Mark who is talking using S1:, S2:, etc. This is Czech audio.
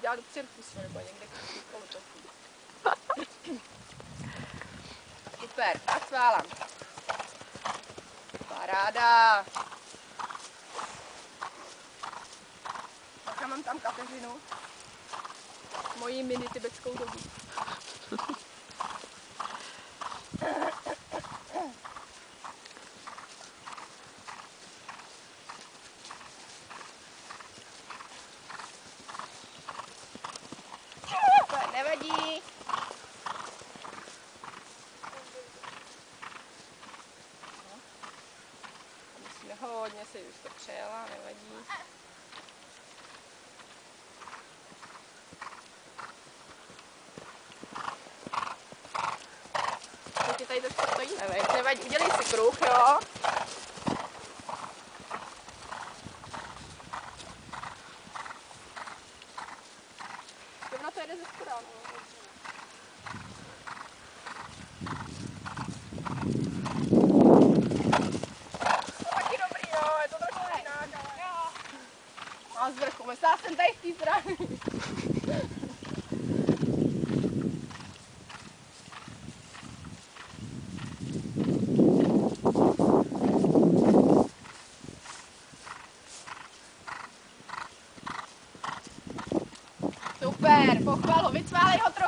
S1: dělat do cirkusu nebo někde kolo to. Super, a chválám. Paráda. Tak já mám tam Kateřinu. Moji mini tibetskou dobu. Nevadí. No. Musíme hodně si už to přejela, nevadí. Teď tady to stojí, nevadí. Udělej si kruh, jo. Ona to jede ze spoda, no. Taky dobrý, jo, je to trošku jinak, ale... A z vrchu, myslela jsem tady z té strany. Super, pochvalu, vycválej ho trochu.